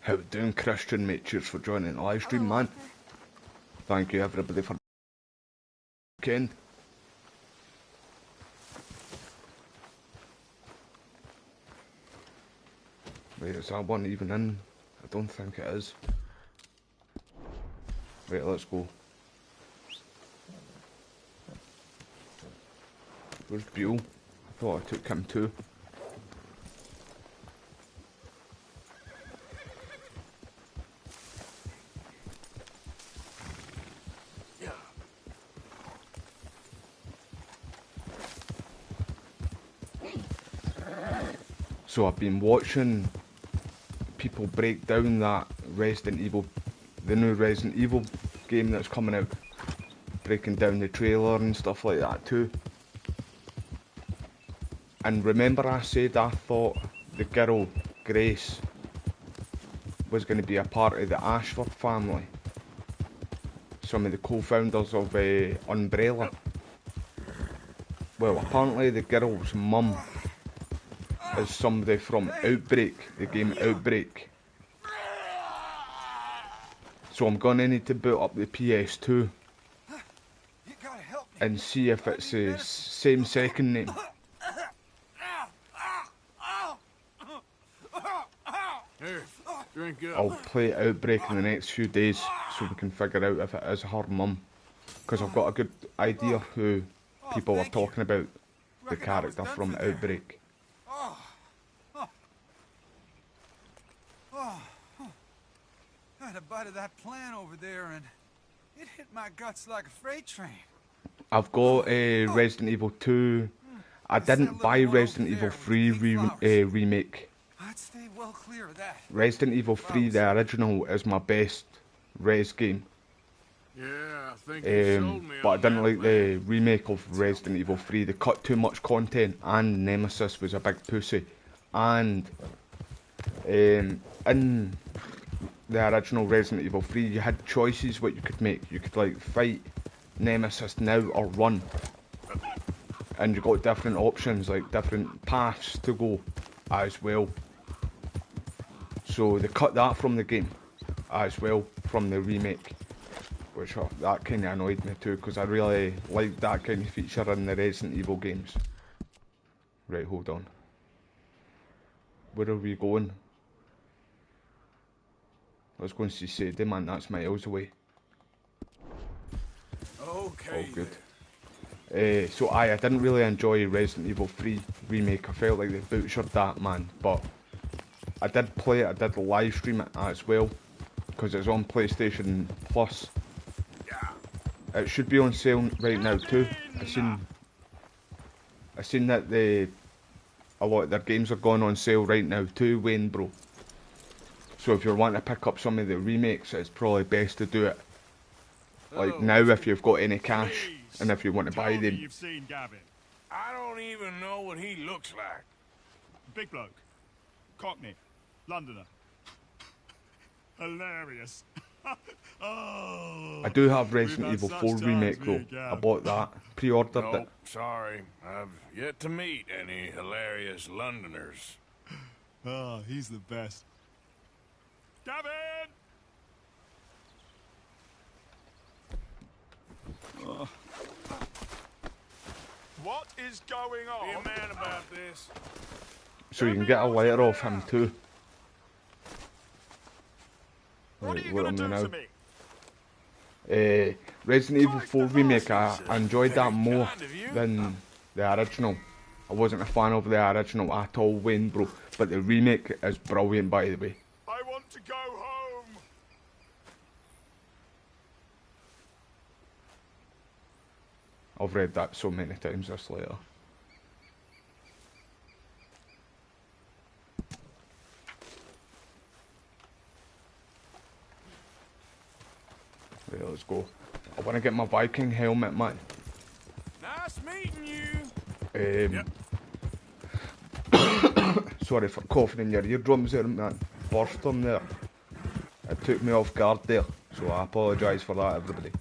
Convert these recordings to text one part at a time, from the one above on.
How we doing, Christian, mate? Cheers for joining the live stream, man. Thank you, everybody, for weekend. Wait, is that one even in? I don't think it is. Right, let's go. Where's Beale? I thought I took him too. So I've been watching people break down that Resident Evil, the new Resident Evil game that's coming out, breaking down the trailer and stuff like that too. And remember I said I thought the girl, Grace, was going to be a part of the Ashford family, some of the co-founders of Umbrella. Well, apparently the girl's mum is somebody from Outbreak, the game Outbreak. So I'm going to need to boot up the PS2 and see if it's the same second name. I'll play Outbreak in the next few days so we can figure out if it is her mum. Because I've got a good idea who people are talking about, the character from Outbreak. I had a bite of that plant over there and it hit my guts like a freight train. I've got Resident Evil 2. I didn't buy Resident Evil 3 remake. I'd stay well clear of that. Resident Evil 3, the original, is my best Res game. Yeah, I think you sold me but I on didn't that, like the remake of Resident Evil 3. They cut too much content, and Nemesis was a big pussy. And in the original Resident Evil 3, you had choices what you could make. You could like fight Nemesis now or run, and you got different options, like different paths to go as well. So they cut that from the game as well, from the remake, which that kind of annoyed me too, because I really liked that kind of feature in the Resident Evil games. Right, hold on. Where are we going? Let's go and see Sadie, man, that's miles away. Okay. Oh, good. So I didn't really enjoy Resident Evil 3 remake. I felt like they butchered that, man. But I did play it, I did live stream it as well, because it's on PlayStation Plus. It should be on sale right now too. I seen that a lot of their games are going on sale right now too, Wayne bro. So if you're wanting to pick up some of the remakes, it's probably best to do it like now if you've got any cash and if you want to buy them. You've seen Gavin. I don't even know what he looks like. Big bloke. Cockney. Londoner. Hilarious. Oh, I do have Resident Evil 4 remake though. I bought that, pre-ordered it. Nope, sorry. I've yet to meet any hilarious Londoners. Oh, he's the best. Gavin! Oh. What is going on? Be a man about this. So you can get a letter off him too. What are Right, you look going at to me do now. to me? Resident Evil 4 remake, I enjoyed that more than the original. I wasn't a fan of the original at all, Wayne bro, but the remake is brilliant by the way. I want to go home. I've read that so many times, this letter. Right, let's go. I want to get my Viking helmet, man. Nice meeting you. Sorry for coughing in your eardrums there, man. Burst them there. It took me off guard there, so I apologise for that, everybody.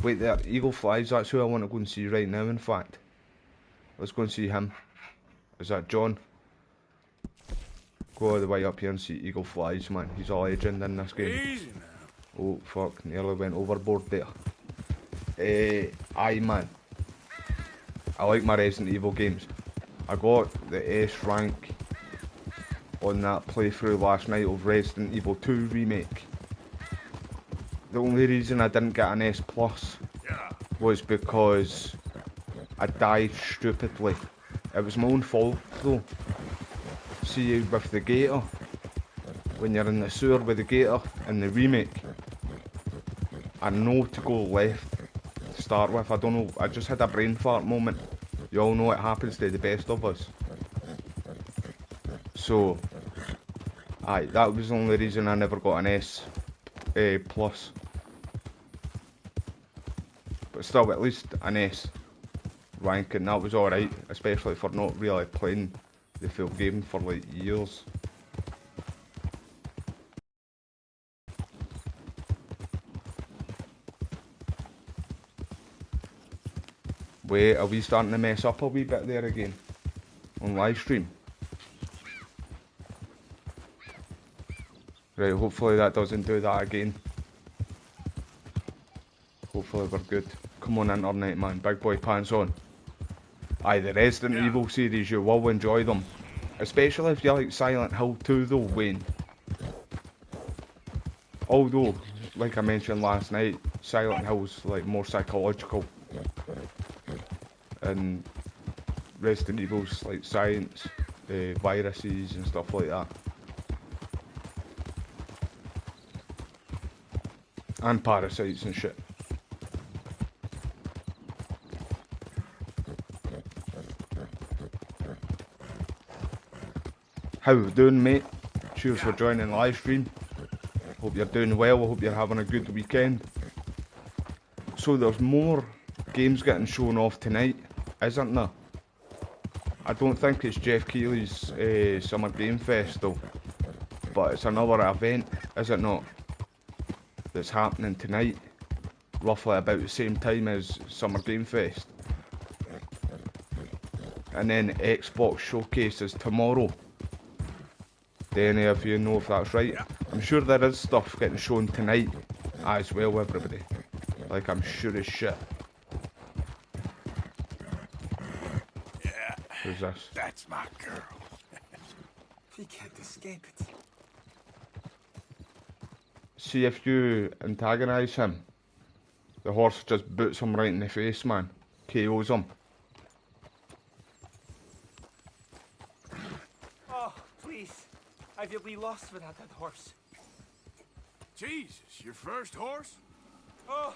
Wait there, Eagle Flies, that's who I want to go and see right now, in fact. Let's go and see him. Is that John? Go all the way up here and see Eagle flies, man. He's a legend in this game. Easy now. Oh, fuck. Nearly went overboard there. Aye, man. I like my Resident Evil games. I got the S rank on that playthrough last night of Resident Evil 2 Remake. The only reason I didn't get an S plus was because I died stupidly. It was my own fault though. See, with the gator, when you're in the sewer with the gator in the remake, I know to go left to start with. I don't know, I just had a brain fart moment. You all know it happens to the best of us. So, aye, that was the only reason I never got an S plus. But still, at least an S rank, and that was alright, especially for not really playing the full game for like years. Wait, are we starting to mess up a wee bit there again? On live stream? Right, hopefully that doesn't do that again. Hopefully we're good. Come on internet, man, big boy pants on. Aye, the Resident Evil series, you will enjoy them. Especially if you like Silent Hill 2 though, Wayne. Although, like I mentioned last night, Silent Hill's like more psychological. And Resident Evil's like science, viruses and stuff like that. And parasites and shit. How you doing, mate? Cheers for joining the live stream. Hope you're doing well, I hope you're having a good weekend. So there's more games getting shown off tonight, isn't there? I don't think it's Jeff Keighley's Summer Game Fest though. But it's another event, is it not? That's happening tonight. Roughly about the same time as Summer Game Fest. And then Xbox Showcase is tomorrow. Do any of you know if that's right? I'm sure there is stuff getting shown tonight as well, everybody. Like, I'm sure as shit. Yeah. Who's this? That's my girl. He can't escape it. See, if you antagonise him, the horse just boots him right in the face, man. KOs him. Oh, please. I will be lost without that horse. Jesus, your first horse? Oh,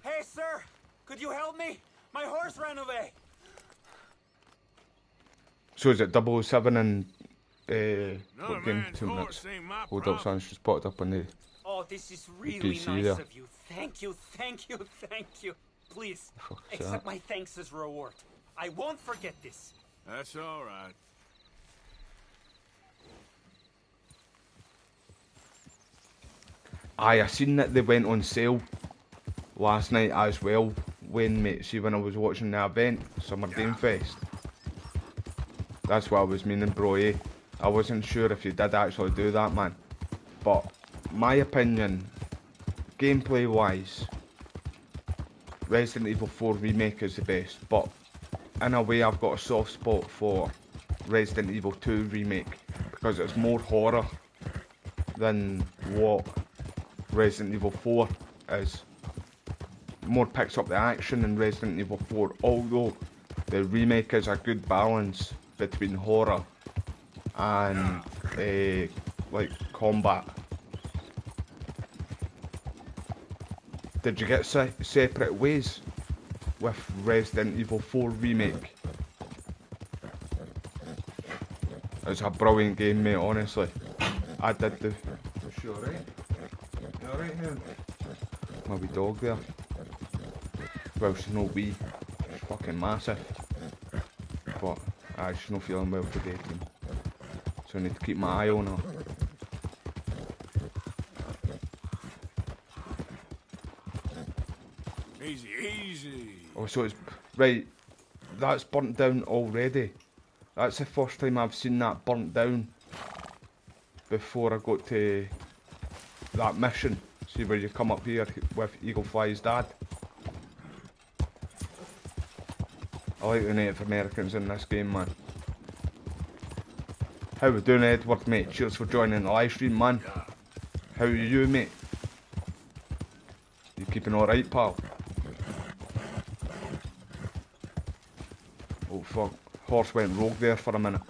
hey, sir. Could you help me? My horse ran away. So is it 007 and Another what game? man's 2 minutes. horse ain't my Hold up, problem. son's just popped up on the... Oh, this is really PC nice there. of you. Thank you, thank you, thank you. Please, Fuck accept that. my thanks as reward. I won't forget this. That's all right. Aye, I seen that they went on sale last night as well. When, mate, see when I was watching the event, Summer Game Fest. That's what I was meaning, bro, eh? I wasn't sure if you did actually do that, man. But, my opinion, gameplay-wise, Resident Evil 4 Remake is the best. But, in a way, I've got a soft spot for Resident Evil 2 Remake. Because it's more horror than what Resident Evil 4 is. More picks up the action in Resident Evil 4, although the remake is a good balance between horror and like combat. Did you get separate ways with Resident Evil 4 Remake? It's a brilliant game, mate, honestly. I did the... Sure, right? You alright here? My wee dog there. Well, she's no wee. She's fucking massive. But, she's not feeling well today, team. So I need to keep my eye on her. Easy, easy. Oh, so it's... Right, that's burnt down already. That's the first time I've seen that burnt down. before I got to that mission. See where you come up here with Eagle Fly's dad. I like the Native Americans in this game, man. How we doing, Edward, mate? Cheers for joining the live stream, man. How are you, mate? You keeping alright, pal? Oh fuck, horse went rogue there for a minute.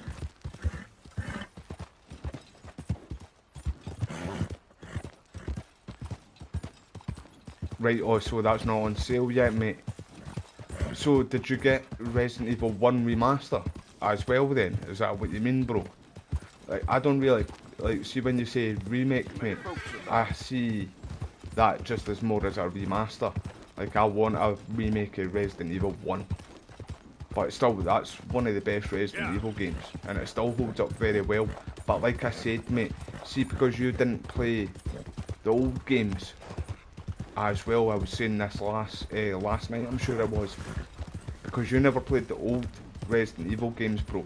Right, oh, so that's not on sale yet, mate. So, did you get Resident Evil 1 Remaster as well then? Is that what you mean, bro? Like, I don't really, like, see when you say remake, mate, I see that just as more as a remaster. Like, I want a remake of Resident Evil 1. But still, that's one of the best Resident Evil games, and it still holds up very well. But like I said, mate, see, because you didn't play the old games as well, I was saying this last night, I'm sure it was, because you never played the old Resident Evil games, bro.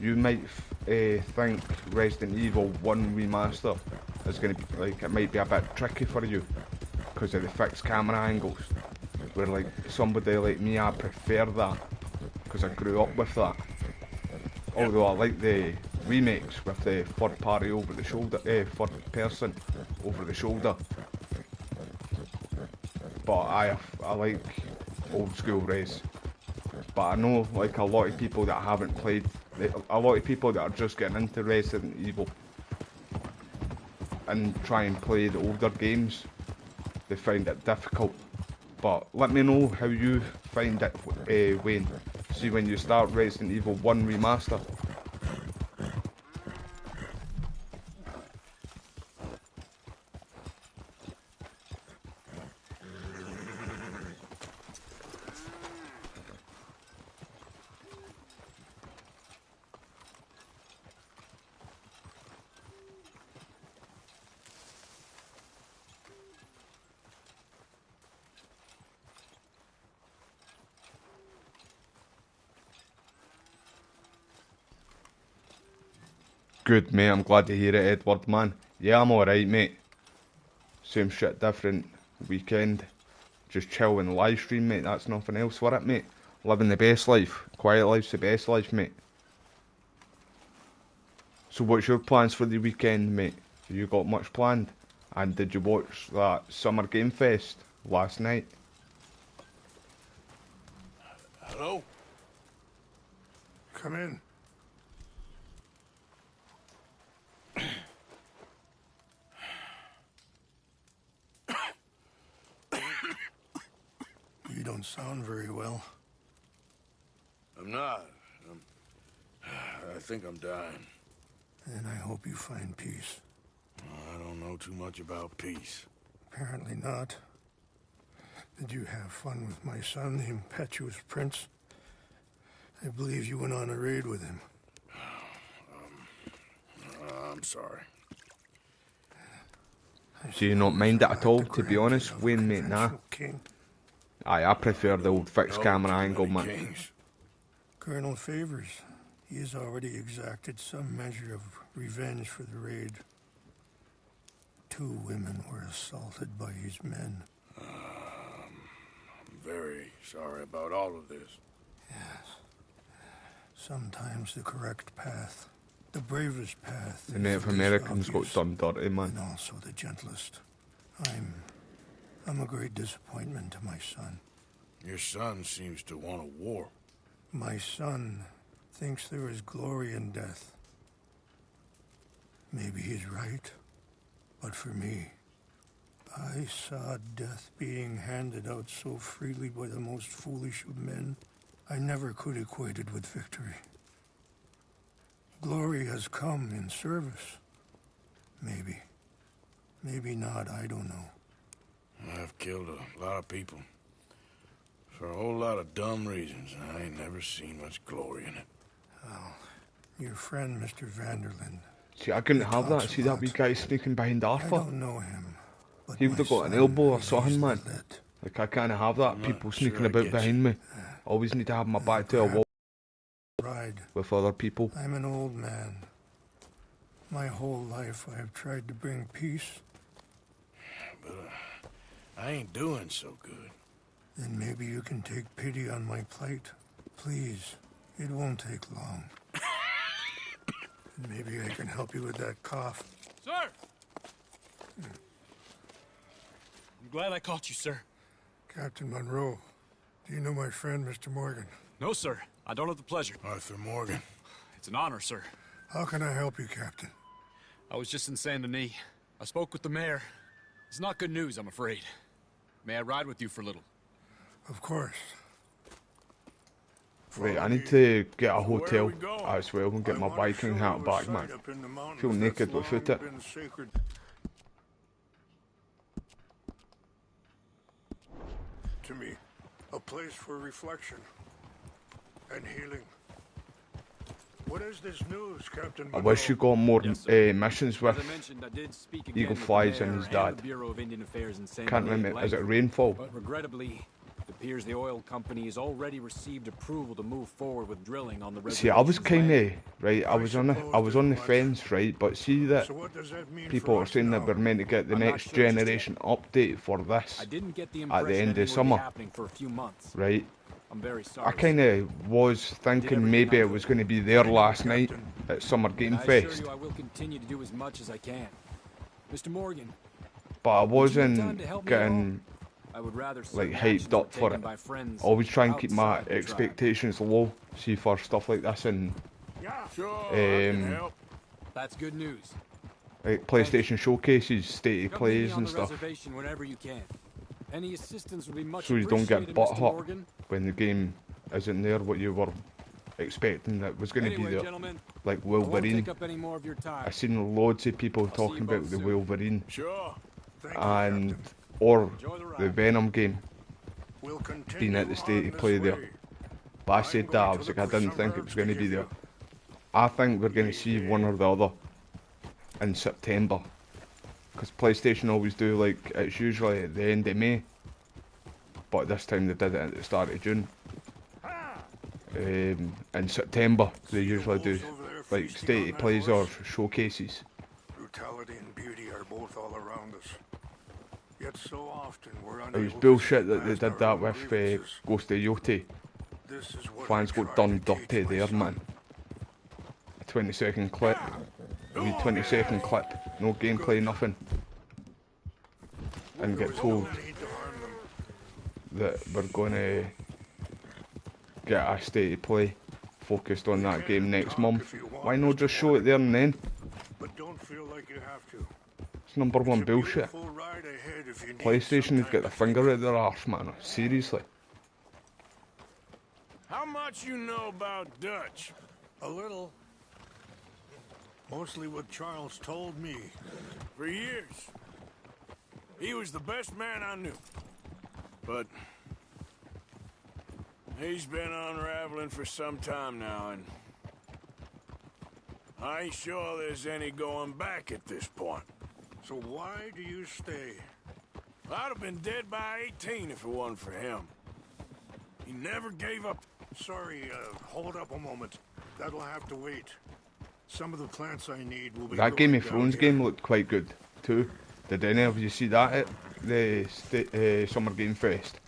You might think Resident Evil 1 Remaster is going to be, like, it might be a bit tricky for you, because of the fixed camera angles, where, like, somebody like me, I prefer that, because I grew up with that. Although I like the remakes with the third party over the shoulder, third person over the shoulder. But I like old school Res. But I know, like, a lot of people that haven't played, a lot of people that are just getting into Resident Evil and try and play the older games, they find it difficult. But let me know how you find it, Wayne. See, when you start Resident Evil 1 Remaster. Good, mate, I'm glad to hear it, Edward, man. Yeah, I'm alright, mate. Same shit, different weekend. Just chill and live stream, mate. That's nothing else for it, mate. Living the best life. Quiet life's the best life, mate. So what's your plans for the weekend, mate? Have you got much planned? And did you watch that Summer Game Fest last night? Hello? Come in. You don't sound very well. I'm not. I think I'm dying. And I hope you find peace. I don't know too much about peace. Apparently not. Did you have fun with my son, the impetuous prince? I believe you went on a raid with him. I'm sorry. Do you not mind it at all, to be honest, Wayne, mate? Nah. King. Aye, I prefer the old fixed camera angle, man. Kings. Colonel Favors. He has already exacted some measure of revenge for the raid. 2 women were assaulted by his men. I'm very sorry about all of this. Yes. Sometimes the correct path, the bravest path, The Native Americans got done dirty, man. and also the gentlest. I'm a great disappointment to my son. Your son seems to want a war. My son thinks there is glory in death. Maybe he's right, but for me, I saw death being handed out so freely by the most foolish of men. I never could equate it with victory. Glory has come in service. Maybe. Maybe not, I don't know. I've killed a lot of people. For a whole lot of dumb reasons, and I ain't never seen much glory in it. Well, your friend, Mr. Vanderlyn. See, I couldn't have that. talks See a that lot. wee guy sneaking behind I Arthur? don't know him. But He would have my got an son elbow or is something, man. easily lit. Like, I can't have that. I'm not People sure sneaking I about get behind me. Always need to have my back to a wall Ride. with other people. I'm an old man. My whole life I have tried to bring peace. But I ain't doing so good. Then maybe you can take pity on my plight. Please, it won't take long. And maybe I can help you with that cough. Sir! I'm glad I caught you, sir. Captain Monroe, do you know my friend, Mr. Morgan? No, sir. I don't have the pleasure. Arthur Morgan. It's an honor, sir. How can I help you, Captain? I was just in Saint Denis. I spoke with the mayor. It's not good news, I'm afraid. May I ride with you for a little? Of course. Right, I need to get a Where hotel we going? as well and get my biking hat back, man. Feel naked without it. To me, a place for reflection and healing. What is this news, Captain I wish you got more missions with As I mentioned, I did speak again Eagle with the Flies and mayor his dad. the Bureau of Indian Affairs in Saint Can't Denis remember, at is it length. Rainfall? But regrettably, it appears the oil company has already received approval to move forward with drilling on the reservation. See, I was kind of right. I was on the fence, right? But see that So what does that mean people for are us saying now? that we're meant to get the I'm not next sure just yet. generation update for this I didn't get the at impression the end anything of would be summer, happening for a few months. right? I'm very sorry. I kind of was thinking maybe I was going to be there last night at Summer Game I assure Fest, you I will continue to do as much as I can. Mr. Morgan, but I would you have time wasn't to help me at all? getting I would rather like certain hyped actions were up for taken it. by friends Always try and keep my outside the tribe. expectations low. See for stuff like this and Sure, I can Um, help. That's good news. like PlayStation showcases, state of Come meet plays me on and the stuff, reservation whenever you can. Any assistance would be much so you don't get appreciated, butt Mr. hurt Morgan. when the game isn't there what you were expecting that was going to Anyway, be there. gentlemen, Like I won't Wolverine. take up any more of your time. I've seen loads of people I'll see talking you about both the soon. Wolverine Sure. Thank you, and Captain. or Enjoy the ride. the Venom game We'll continue being at the state on to play this there. way. But I I'm said that going I to was look like I for didn't some think it herbs was going to to be give there. you. I think we're going to see one or the other in September, because PlayStation always do like it's usually at the end of May, but this time they did it at the start of June. In September they usually do like state of plays or showcases. Brutality and beauty are both all around us. Yet so often we're It was unable to bullshit see that they past did our that own with grievances. Ghost of Yoti. This is what Fans I got try done to teach dirty my there, son. man. A 20-second clip, a wee 20-second clip, no gameplay, nothing, and There get was told no need to harm them. that we're going to get a state of play focused on that game next month. Why not just show it there and then? But don't feel like you have to. It's number one It's a bullshit. beautiful ride ahead if you need PlayStation some has time got the to finger think. at their arse, man. Seriously. How much you know about Dutch? A little. Mostly what Charles told me. For years. He was the best man I knew. But he's been unraveling for some time now, and I ain't sure there's any going back at this point. So why do you stay? I'd have been dead by 18 if it wasn't for him. He never gave up. Sorry, hold up a moment. That'll have to wait. Some of the plants I need will be That Game growing of down Thrones here. game looked quite good too. Did any of you see that at the Summer Game Fest?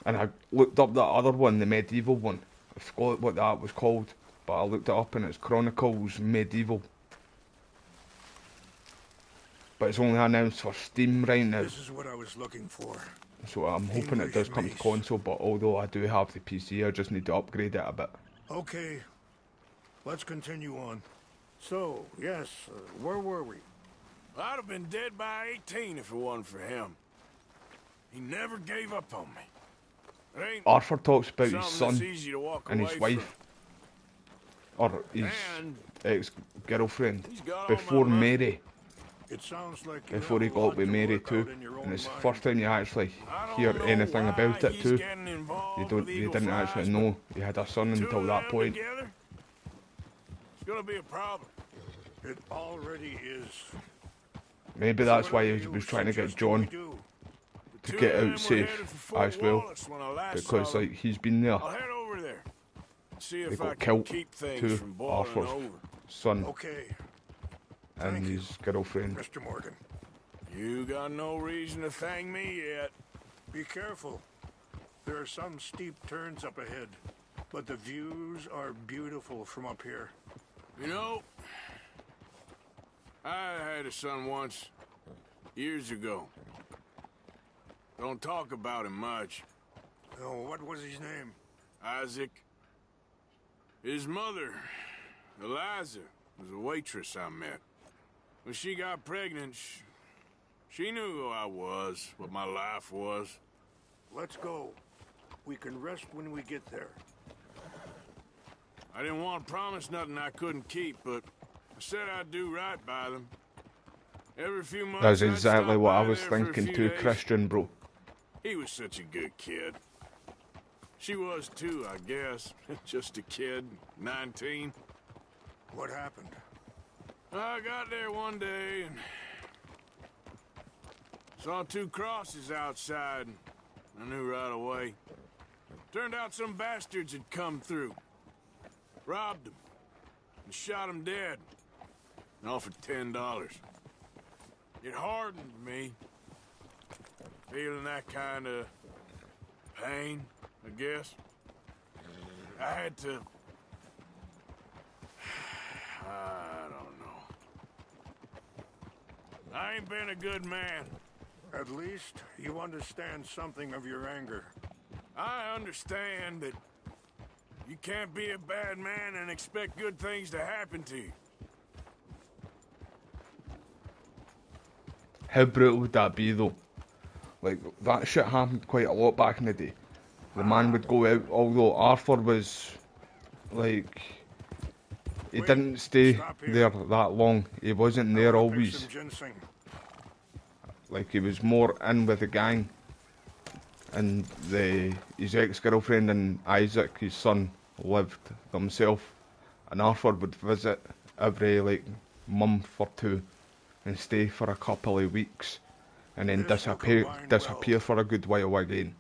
And I looked up that other one, the medieval one. I forgot what that was called, but I looked it up and it's Chronicles Medieval. But it's only announced for Steam right now, This is what I was looking for. so I'm hoping it does come to console. But although I do have the PC, I just need to upgrade it a bit. Okay, let's continue on. So, yes, where were we? I'd have been dead by 18 if it wasn't for him. He never gave up on me. It ain't Arthur talks about his something that's son easy to walk and away his wife, from. or his And ex-girlfriend, he's got all before my money. Mary. It sounds like you Before have he a got lot with to Mary work too, out in your and own it's the mind. first time you actually I don't hear know anything why about it he's too. getting involved You don't, with you Eagle didn't Flies, actually but know he had a son two until of that them point. together, it's gonna be a problem. It already is. Maybe So that's what why are he you was trying to get suggesting we John do? to Two get of them out were safe headed for Fort as well, Wallace when I last because saw them. like he's been there. I'll head over there. See They if I got can killed keep things too. from boiling Arthur's over. son Okay, and Thank you, his girlfriend. Mr. Morgan. You got no reason to thank me yet. Be careful. There are some steep turns up ahead, but the views are beautiful from up here. You know, I had a son once, years ago. Don't talk about him much. Oh, what was his name? Isaac. His mother, Eliza, was a waitress I met. When she got pregnant, she knew who I was, what my life was. Let's go. We can rest when we get there. I didn't want to promise nothing I couldn't keep, but I said I'd do right by them. Every few months, That's I'd exactly stop what I by was there for a thinking few too, days. Christian, bro. He was such a good kid. She was too, I guess. Just a kid, 19. What happened? I got there one day and saw 2 crosses outside. I knew right away. Turned out some bastards had come through. Robbed them. And shot them dead. And offered $10. It hardened me. Feeling that kind of pain, I guess. I had to... I don't know. I ain't been a good man. At least you understand something of your anger. I understand that you can't be a bad man and expect good things to happen to you. How brutal would that be though? Like, that shit happened quite a lot back in the day. The man would go out, although Arthur was, like, he Wait, didn't stay stop here. there that long. He wasn't there I wanna pick always. some ginseng. Like, he was more in with the gang. And his ex-girlfriend and Isaac, his son, lived themselves. And Arthur would visit every, like, month or two and stay for a couple of weeks. And then This will combine disappear well. for a good while again.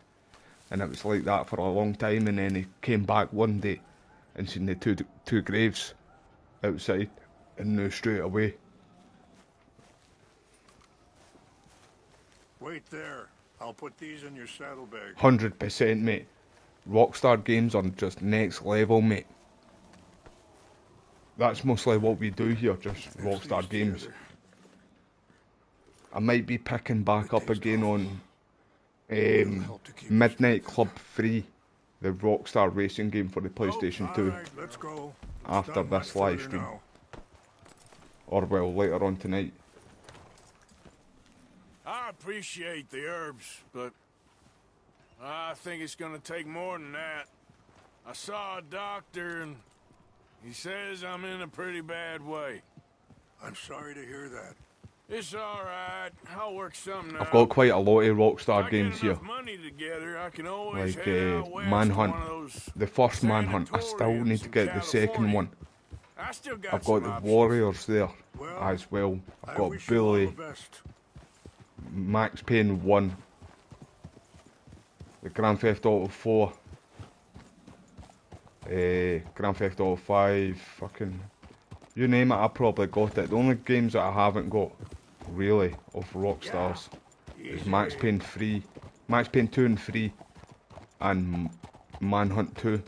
And it was like that for a long time, and then he came back one day and seen the two graves outside and knew straight away. Wait there. I'll put these in your saddlebag. 100%, mate. Rockstar games are just next level, mate. That's mostly what we do here, just There's Rockstar these games. together. I might be picking back up again on It'll help to keep us Midnight moving. Club 3, the Rockstar racing game for the PlayStation 2, Alright, let's go. It's after not much this live further stream. now. or well, later on tonight. I appreciate the herbs, but I think it's gonna take more than that. I saw a doctor and he says I'm in a pretty bad way. I'm sorry to hear that. It's all right. I'll work something out. I've got quite a lot of If Rockstar I games get here. enough money together, I can always Like head out west Manhunt. to one of those The first Manhunt, I still sanatoriums need to in get the second California. one. I still got I've got some the options. Warriors there Well, as well. I've I got wish you all the Bully, best. Max Payne 1, the Grand Theft Auto 4, Grand Theft Auto 5, fucking, you name it, I probably got it. The only games that I haven't got, really, of Rockstars, is Max Payne 3, Max Payne 2 and 3, and Manhunt 2.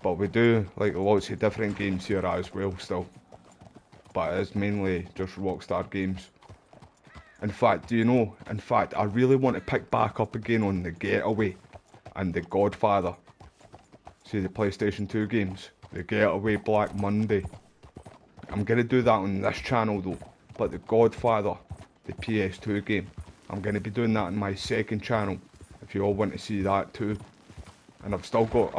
But we do like lots of different games here as well still. But it is mainly just Rockstar games. In fact, do you know, I really want to pick back up again on The Getaway and The Godfather. See the PlayStation 2 games? The Getaway, Black Monday. I'm going to do that on this channel though. But The Godfather, the PS2 game, I'm going to be doing that on my second channel. If you all want to see that too. And I've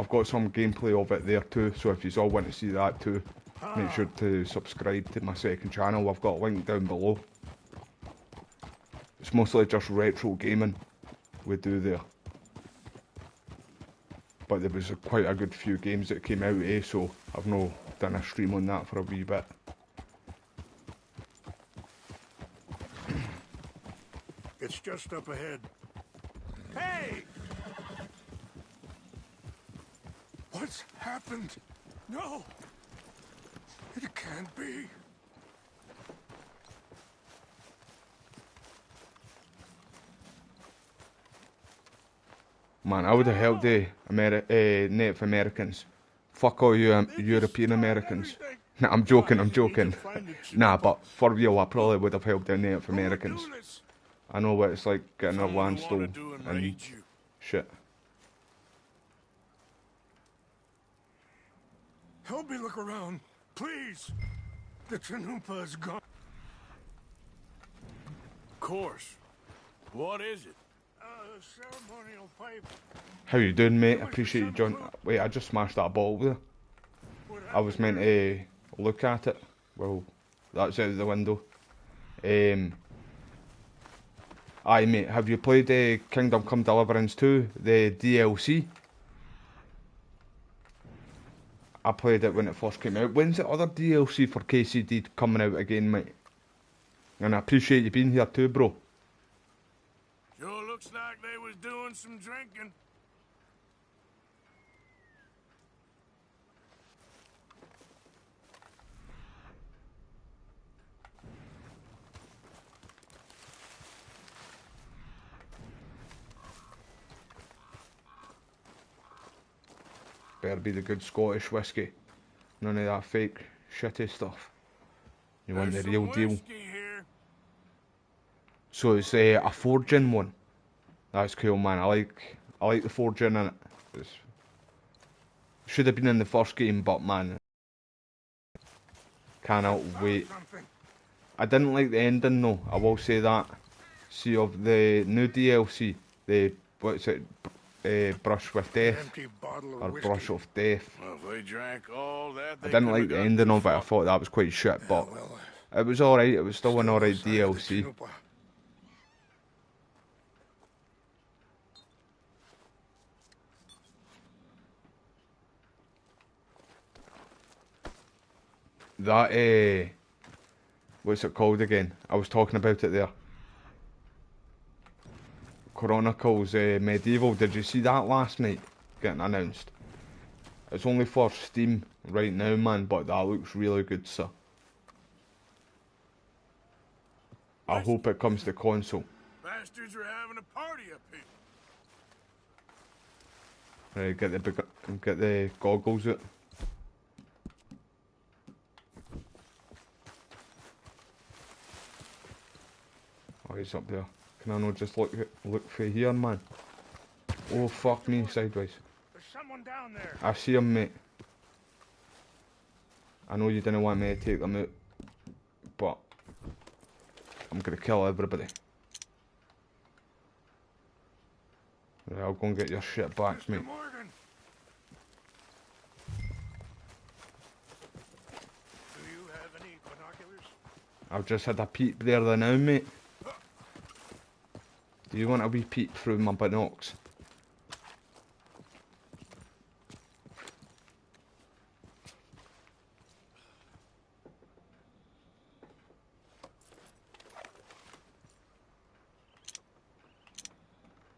got some gameplay of it there too, so if you all want to see that too, make sure to subscribe to my second channel. I've got a link down below. It's mostly just retro gaming we do there. But there was quite a good few games that came out, so I've not done a stream on that for a wee bit. It's just up ahead. Hey! What's happened? No! It can't be. Man, I would have helped the Native Americans. Fuck all you European Americans. Nah, I'm joking, I'm joking. Nah, but for real, I probably would have helped the Native Americans. I know what it's like getting their land stolen and shit. Help me look around, please. The Chanupa is gone. Of course. What is it? Ceremonial pipe. How you doing, mate? Appreciate you joining. Wait, I just smashed that bottle there. I was meant to look at it. Well, that's out the window. Aye, mate, have you played Kingdom Come Deliverance 2, the DLC? I played it when it first came out. When's the other DLC for KCD coming out again, mate? And I appreciate you being here too, bro. Sure looks like they was doing some drinking. Better be the good Scottish whiskey. None of that fake, shitty stuff. You want the real deal. Here. So it's a 4-gin one. That's cool, man. I like the 4-gin in it. Should have been in the first game, but man, cannot wait. I didn't like the ending though, I will say that. See, of the new DLC, the, what's it, Brush with Death, or Brush of Death. Well, if they drank all that, I didn't like the ending of it, I thought that was quite shit, but it was alright, it was still an alright DLC. That, what's it called again? I was talking about it there. Chronicles Medieval, did you see that last night getting announced? It's only for Steam right now, man, but that looks really good, sir. I hope it comes to console. Bastards are having a party up here. Right, get the goggles out. Oh, he's up there. Can I not just look for here, man? Oh, fuck me, sideways. There's someone down there. I see him, mate. I know you didn't want me to take them out, but I'm gonna kill everybody. Right, I'll go and get your shit back, Mr. mate. Morgan. Do you have any binoculars? I've just had a peep there now, mate. Do you want a wee peep through my binocs?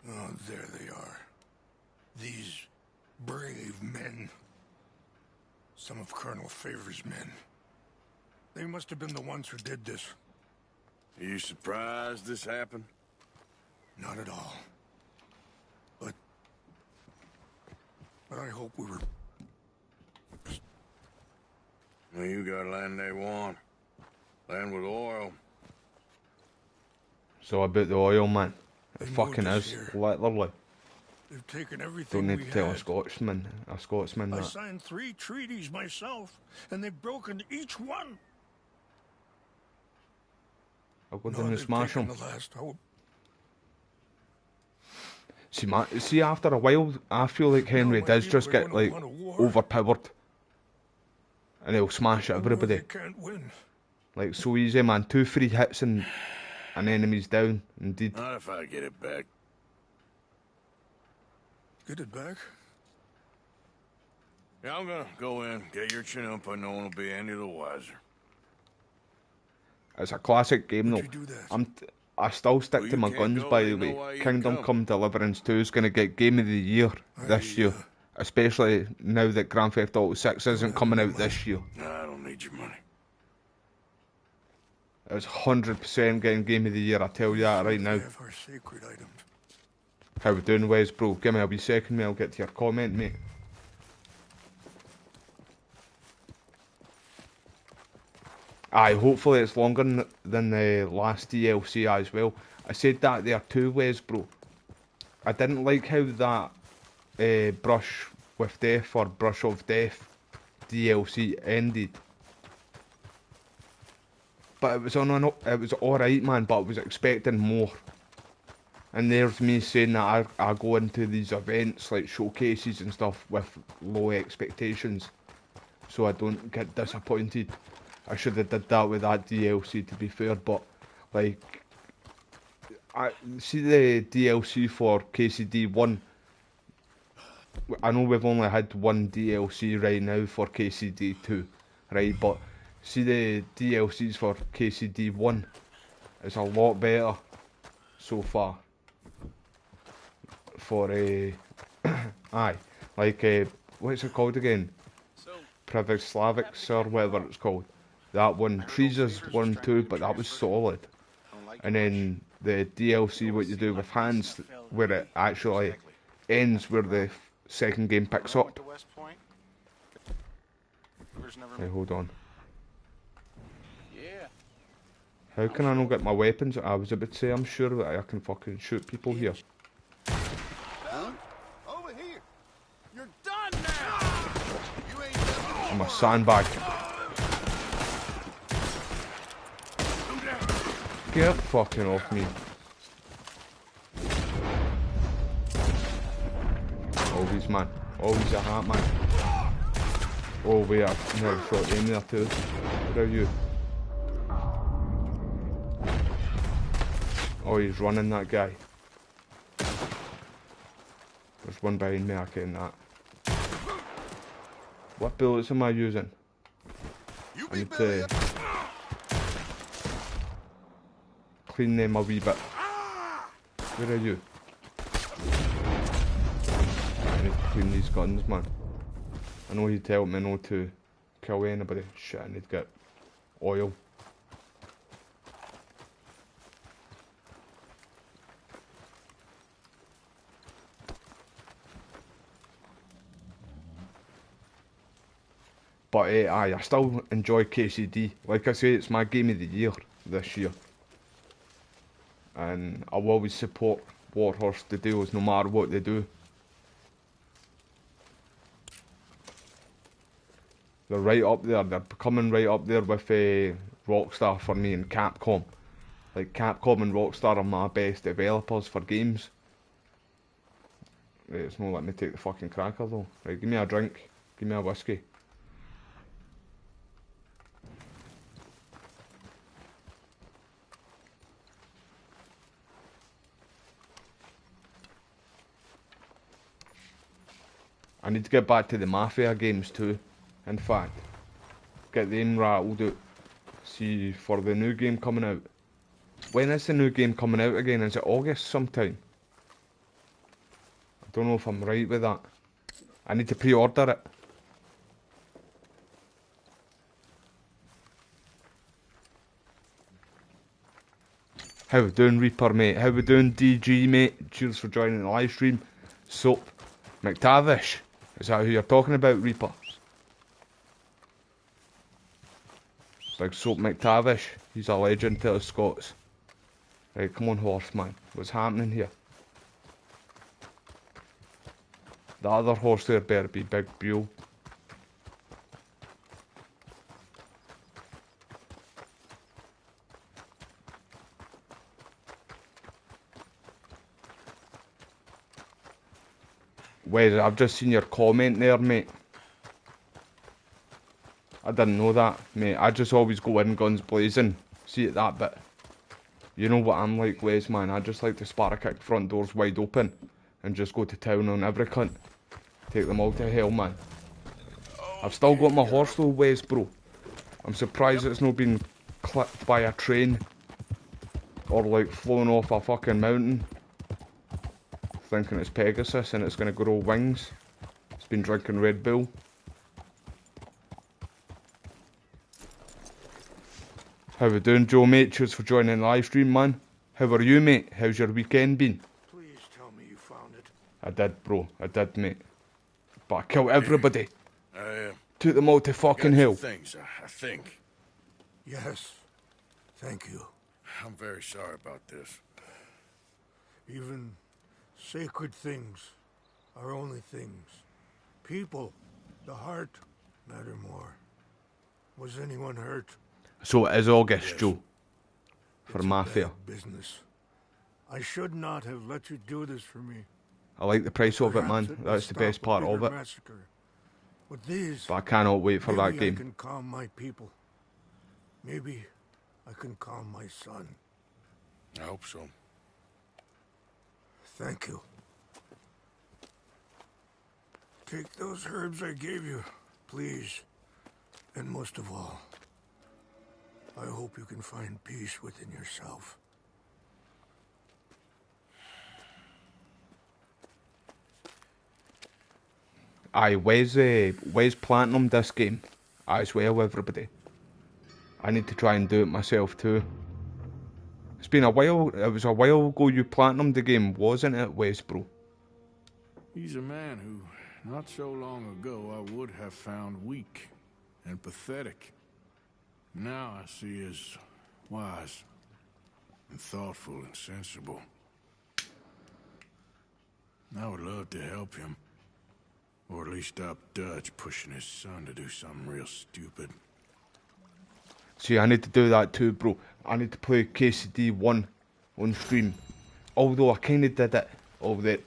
Oh, there they are. These brave men. Some of Colonel Favor's men. They must have been the ones who did this. Are you surprised this happened? Not at all. But I hope we were... Well, you got land they want. Land with oil. So about the oil, man. It They fucking moved us is, here. literally. They've taken everything Don't we need to tell had. a Scotsman I that. signed 3 treaties myself, and they've broken each one. I'll go Now down and they've smash taken him. the last hope. See, man, see, after a while, I feel like Henry my does people just are get, gonna like, want a war. overpowered. And he'll smash A war everybody. they can't win. Like, so easy, man. 2 free hits and an enemy's down. Indeed. Not if I get it back. Get it back? Yeah, I'm gonna go in, get your Chinoopa, no one will be any the wiser. It's a classic game, Would though. you do that? I still stick Well, to you my can't guns, go, by they the know way. why you Kingdom come. Come Deliverance 2 is going to get Game of the Year this year. especially now that Grand Theft Auto 6 isn't coming out this year. No, I don't need your money. It was 100% getting Game of the Year, I tell you that right now. We have our sacred items. How we doing, Wes, bro? Give me a wee second, mate. I'll get to your comment, mate. Aye, hopefully it's longer than the last DLC as well. I said that there too, Wes, bro. I didn't like how that Brush with Death or Brush of Death DLC ended. But it was it was alright, man, but I was expecting more. And there's me saying that I go into these events, like showcases and stuff, with low expectations, so I don't get disappointed. I should have did that with that DLC, to be fair, but, like, I see the DLC for KCD 1. I know we've only had one DLC right now for KCD 2, right, but see the DLCs for KCD 1, it's a lot better so far. For aye, like what's it called again? Pravislavics or whatever it's called. That one, Treasures 1, 2, but that was solid. And then the DLC, what you do with Hands, where it actually ends where the second game picks up. Hey, hold on. How can I not get my weapons? I was about to say, I'm sure that I can fucking shoot people here. Over here. You're done now. You ain't done. I'm a sandbag. Get fucking off me. Always, man. Always a hat, man. Oh, wait, I've never shot aim there too. Where are you? Oh, he's running, that guy. There's one behind me, I can that. What bullets am I using? I need to clean them a wee bit. Where are you? I need to clean these guns, man. I know he'd tell me not to kill anybody. Shit, I need to get oil. But aye, I still enjoy KCD. Like I say, it's my game of the year this year. And I'll always support Warhorse Studios no matter what they do. They're right up there, they're coming right up there with Rockstar for me and Capcom. Like, Capcom and Rockstar are my best developers for games. Right, it's not letting me take the fucking cracker though. Right, give me a drink, give me a whiskey. I need to get back to the Mafia games too, in fact. Get them rattled out. See, for the new game coming out. When is the new game coming out again? Is it August sometime? I don't know if I'm right with that. I need to pre-order it. How we doing, Reaper, mate? How we doing, DG, mate? Cheers for joining the live stream. Soap McTavish. Is that who you're talking about, Reaper? Big Soap McTavish. He's a legend to us Scots. Right, come on, horse, man. What's happening here? The other horse there better be Big Buell. Wes, I've just seen your comment there, mate. I didn't know that, mate. I just always go in guns blazing. See it that bit. You know what I'm like, Wes, man. I just like to spar a kick front doors wide open and just go to town on every cunt. Take them all to hell, man. I've still got my horse though, Wes, bro. I'm surprised it's not been clipped by a train or like flown off a fucking mountain. Thinking it's Pegasus and it's gonna grow wings. It's been drinking Red Bull. How we doing, Joe, mate? Cheers for joining the live stream, man. How are you, mate? How's your weekend been? Please tell me you found it. I did, bro. I did, mate. But I killed everybody. I Took them all to fucking got hell. some things, I think. Yes. Thank you. I'm very sorry about this. Even sacred things are only things. People, the heart, matter more. Was anyone hurt? So it is August, Yes. Joe. For It's a Mafia. bad business. I should not have let you do this for me. I like the price of it, Perhaps man. will That's the stop best a part of bigger it. massacre. With these, But I cannot wait for that maybe I game. can calm my people. Maybe I can calm my son. I hope so. Thank you. Take those herbs I gave you, please. And most of all, I hope you can find peace within yourself. Aye, where's Platinum this game? As well, everybody. I need to try and do it myself too. It's been a while. It was a while ago you Platinumed the game, wasn't it, Wes, bro? He's a man who, not so long ago, I would have found weak and pathetic. Now I see as wise and thoughtful and sensible. I would love to help him. Or at least stop Dutch pushing his son to do something real stupid. See, I need to do that too, bro. I need to play KCD 1 on stream. Although I kind of did it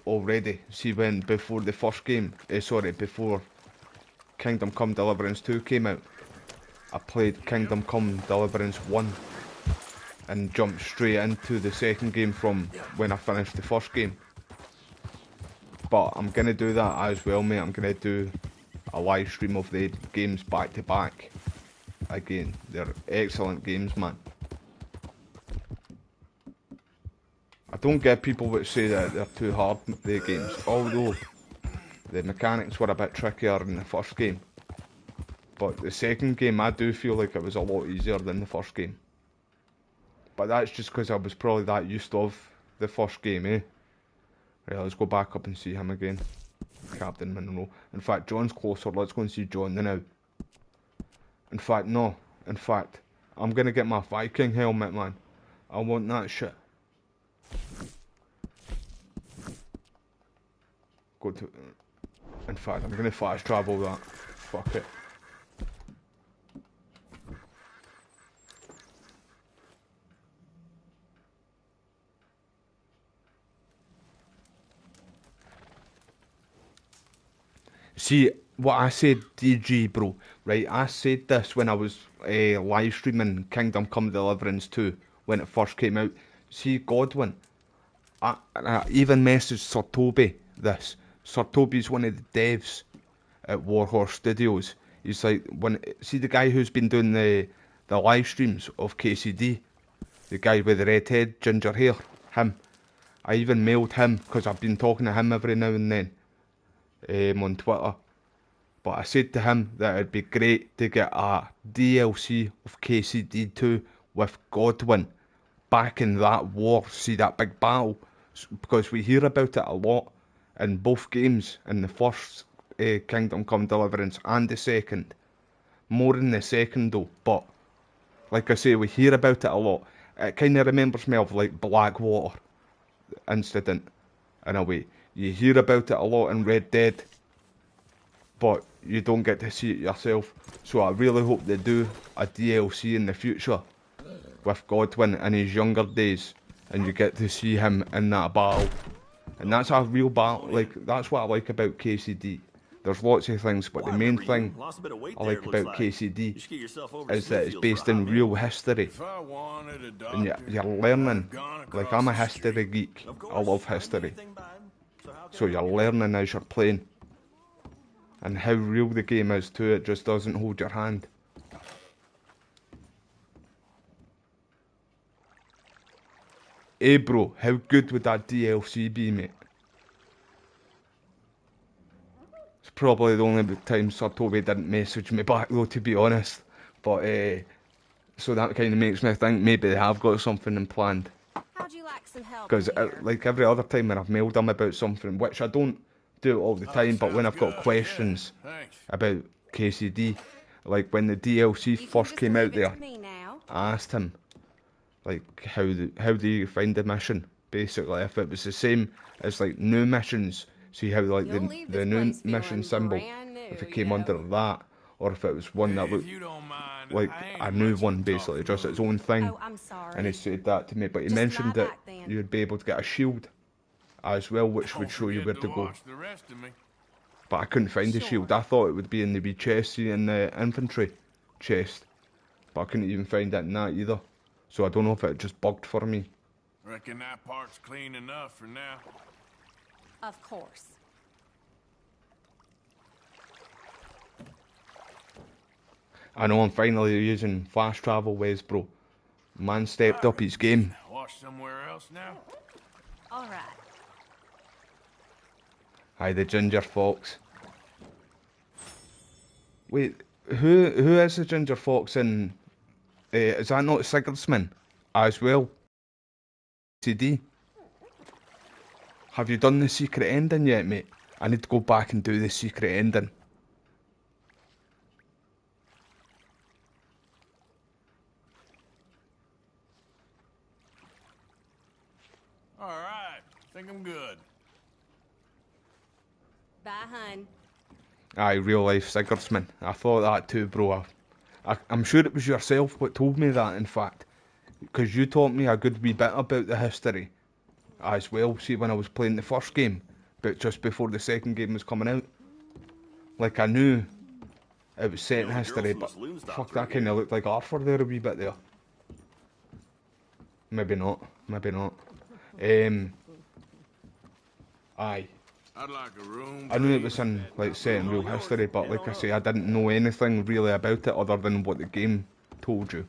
already. See, when before the first game, before Kingdom Come Deliverance 2 came out, I played Kingdom Come Deliverance 1 and jumped straight into the second game from when I finished the first game. But I'm going to do that as well, mate. I'm going to do a live stream of the games back to back. Again, they're excellent games, man. I don't get people that say that they're too hard, the games, although the mechanics were a bit trickier in the first game. But the second game, I do feel like it was a lot easier than the first game. But that's just because I was probably that used of the first game, eh? Right, let's go back up and see him again. Captain Monroe. In fact, John's closer. Let's go and see John now. In fact, no. In fact, I'm going to get my Viking helmet, man. I want that shit. Go to... In fact, I'm going to fast travel that. Fuck it. See, what I said, DG, bro, right? I said this when I was live streaming Kingdom Come Deliverance 2 when it first came out. See, Godwin, I even messaged Sir Toby this. Sir Toby's one of the devs at Warhorse Studios. He's like, see the guy who's been doing the live streams of KCD? The guy with the red head, ginger hair, him. I even mailed him, because I've been talking to him every now and then. On Twitter, but I said to him that it'd be great to get a DLC of KCD2 with Godwin back in that war, see that big battle, because we hear about it a lot in both games, in the first Kingdom Come Deliverance and the second, more in the second though, but like I say, we hear about it a lot. It kind of remembers me of like Blackwater incident in a way. You hear about it a lot in Red Dead, but you don't get to see it yourself. So I really hope they do a DLC in the future with Godwin in his younger days, and you get to see him in that battle. And that's a real battle. Like, that's what I like about KCD. There's lots of things, but the main thing I like about KCD is that it's based in real history. And you're learning. Like, I'm a history geek. I love history. So you're learning as you're playing. And how real the game is too, it just doesn't hold your hand. Hey bro, how good would that DLC be, mate? It's probably the only time Sir Toby didn't message me back though, to be honest. But so that kind of makes me think maybe they have got something in planned. How'd you like some help Because in here? like every other time when I've mailed them about something, which I don't do it all the time, but when sounds I've got good, questions yeah, thanks. about KCD, like when the DLC You can first just came out leave it there, to me now. I asked him like how do you find the mission, basically, if it was the same as like new missions, see how like You'll leave the this new place mission feeling symbol, brand new, if it you came know. under that, or if it was one that If looked you don't mind, like I ain't a in new much of one, a basically, talking just mood. its own thing. Oh, I'm sorry. And he said that to me, but he Just mentioned lie that back then. you'd be able to get a shield as well, which would Don't show you forget where to to go. watch the rest of me. But I couldn't find the Sure. shield. I thought it would be in the wee chest, see, in the infantry chest, but I couldn't even find it in that either. So I don't know if it just bugged for me. Reckon that part's clean enough for now. Of course. I know I'm finally using fast travel ways, bro. Man stepped up his game. Wash somewhere else now? All right. Aye, the ginger fox. Wait, who is the ginger fox in? Is that not Sigurdsman as well? CD. Have you done the secret ending yet, mate? I need to go back and do the secret ending. All right, think I'm good. Bye, hun. Aye, real life Sigurdsman. I thought that too, bro. I'm sure it was yourself what told me that, in fact. Because you taught me a good wee bit about the history as well, see, when I was playing the first game, but just before the second game was coming out. Like, I knew it was set in The only history, girls from but the saloon stopped fuck, through that kind of here. looked like Arthur there a wee bit there. Maybe not, maybe not. Aye. I'd like a room. I knew it was please. in, like, set in real history, but like I say, I didn't know anything really about it other than what the game told you.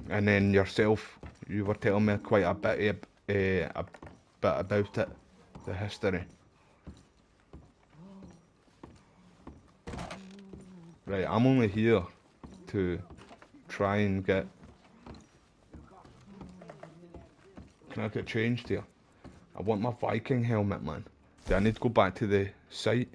And then yourself, you were telling me quite a bit about it, the history. Right, I'm only here to try and get... Can I get changed here? I want my Viking helmet, man. Do I need to go back to the site?